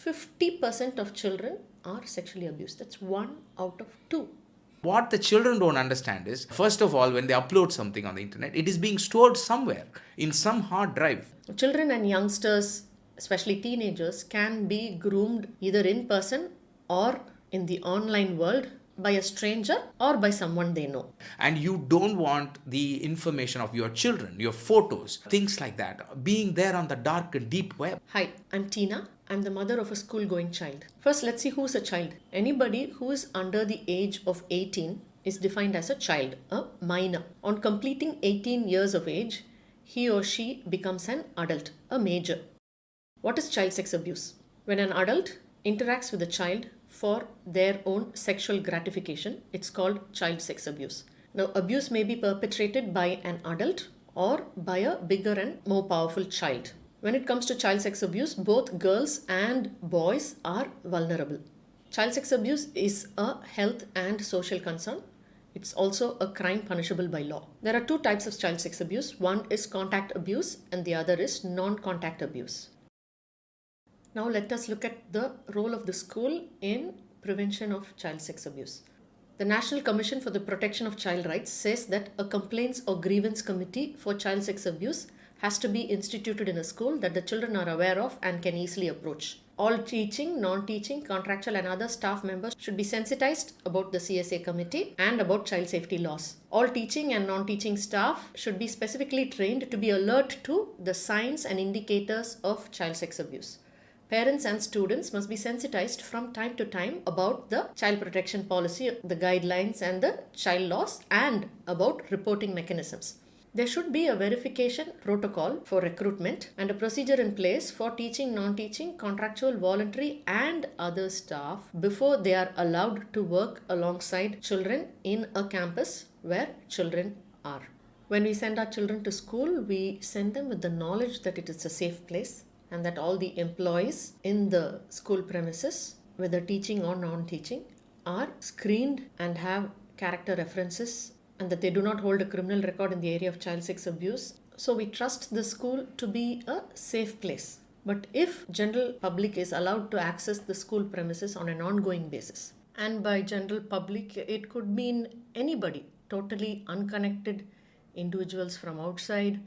50% of children are sexually abused. That's 1 out of 2. What the children don't understand is, first of all, when they upload something on the internet, it is being stored somewhere in some hard drive. Children and youngsters, especially teenagers, can be groomed either in person or in the online world by a stranger or by someone they know. And you don't want the information of your children, your photos, things like that, being there on the dark and deep web. Hi, I'm Tina. I'm the mother of a school-going child. First, let's see who's a child. Anybody who is under the age of 18 is defined as a child, a minor. On completing 18 years of age, he or she becomes an adult, a major. What is child sex abuse? When an adult interacts with a child for their own sexual gratification, it's called child sex abuse. Now, abuse may be perpetrated by an adult or by a bigger and more powerful child. When it comes to child sex abuse, both girls and boys are vulnerable. Child sex abuse is a health and social concern. It's also a crime punishable by law. There are 2 types of child sex abuse. One is contact abuse and the other is non-contact abuse. Now let us look at the role of the school in prevention of child sex abuse. The National Commission for the Protection of Child Rights says that a complaints or grievance committee for child sex abuse has to be instituted in a school that the children are aware of and can easily approach. All teaching, non-teaching, contractual and other staff members should be sensitized about the CSA committee and about child safety laws. All teaching and non-teaching staff should be specifically trained to be alert to the signs and indicators of child sex abuse. Parents and students must be sensitized from time to time about the child protection policy, the guidelines and the child laws, and about reporting mechanisms. There should be a verification protocol for recruitment and a procedure in place for teaching, non-teaching, contractual, voluntary and other staff before they are allowed to work alongside children in a campus where children are. When we send our children to school, we send them with the knowledge that it is a safe place and that all the employees in the school premises, whether teaching or non-teaching, are screened and have character references and that they do not hold a criminal record in the area of child sex abuse. So we trust the school to be a safe place. But if general public is allowed to access the school premises on an ongoing basis, and by general public it could mean anybody, totally unconnected individuals from outside,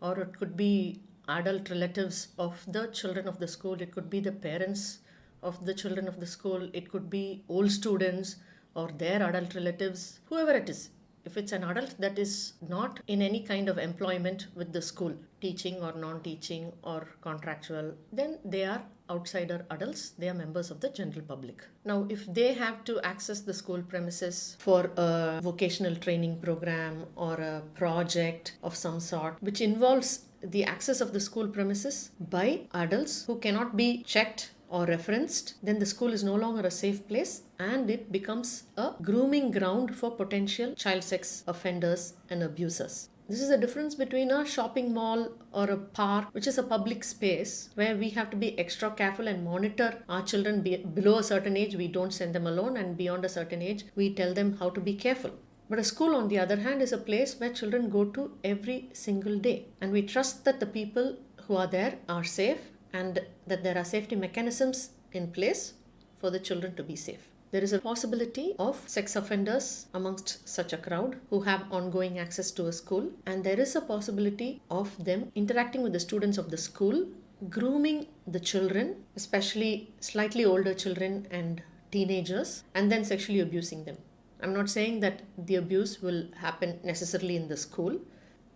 or it could be adult relatives of the children of the school, it could be the parents of the children of the school, it could be old students or their adult relatives, whoever it is. If it's an adult that is not in any kind of employment with the school, teaching or non-teaching or contractual, then they are outsider adults, they are members of the general public. Now, if they have to access the school premises for a vocational training program or a project of some sort, which involves the access of the school premises by adults who cannot be checked or referenced, then the school is no longer a safe place and it becomes a grooming ground for potential child sex offenders and abusers. This is the difference between a shopping mall or a park, which is a public space where we have to be extra careful and monitor our children below a certain age. We don't send them alone, and beyond a certain age, we tell them how to be careful. But a school, on the other hand, is a place where children go to every single day. And we trust that the people who are there are safe and that there are safety mechanisms in place for the children to be safe. There is a possibility of sex offenders amongst such a crowd who have ongoing access to a school, and there is a possibility of them interacting with the students of the school, grooming the children, especially slightly older children and teenagers, and then sexually abusing them. I'm not saying that the abuse will happen necessarily in the school.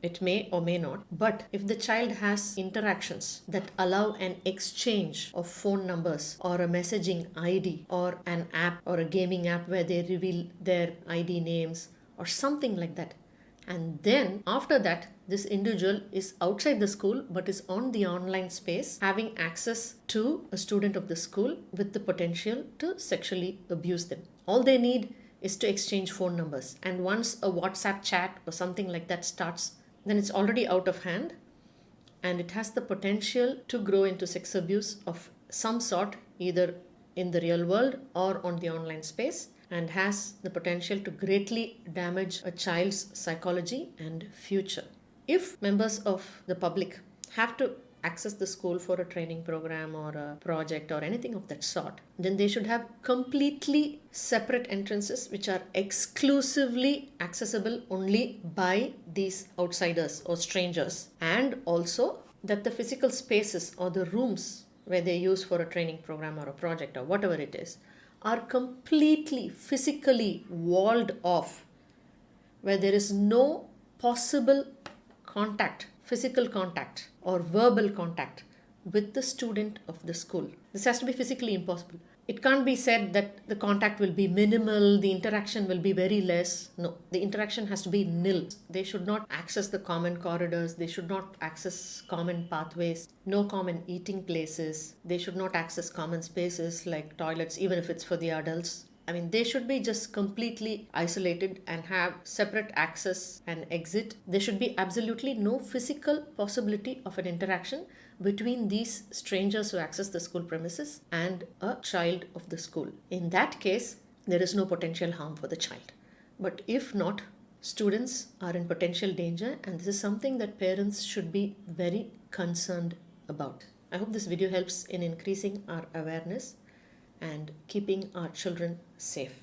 It may or may not. But if the child has interactions that allow an exchange of phone numbers or a messaging ID or an app or a gaming app where they reveal their ID names or something like that, and then after that this individual is outside the school but is on the online space having access to a student of the school with the potential to sexually abuse them. All they need is to exchange phone numbers, and once a WhatsApp chat or something like that starts, then it's already out of hand and it has the potential to grow into sex abuse of some sort, either in the real world or on the online space, and has the potential to greatly damage a child's psychology and future. If members of the public have to access the school for a training program or a project or anything of that sort, then they should have completely separate entrances which are exclusively accessible only by these outsiders or strangers. And also that the physical spaces or the rooms where they use for a training program or a project or whatever it is are completely physically walled off, where there is no possible contact, physical contact or verbal contact with the student of the school. This has to be physically impossible. It can't be said that the contact will be minimal, the interaction will be very less. No, the interaction has to be nil. They should not access the common corridors, they should not access common pathways, no common eating places, they should not access common spaces like toilets, even if it's for the adults. I mean, they should be just completely isolated and have separate access and exit. There should be absolutely no physical possibility of an interaction between these strangers who access the school premises and a child of the school. In that case, there is no potential harm for the child. But if not, students are in potential danger, and this is something that parents should be very concerned about. I hope this video helps in increasing our awareness and keeping our children safe.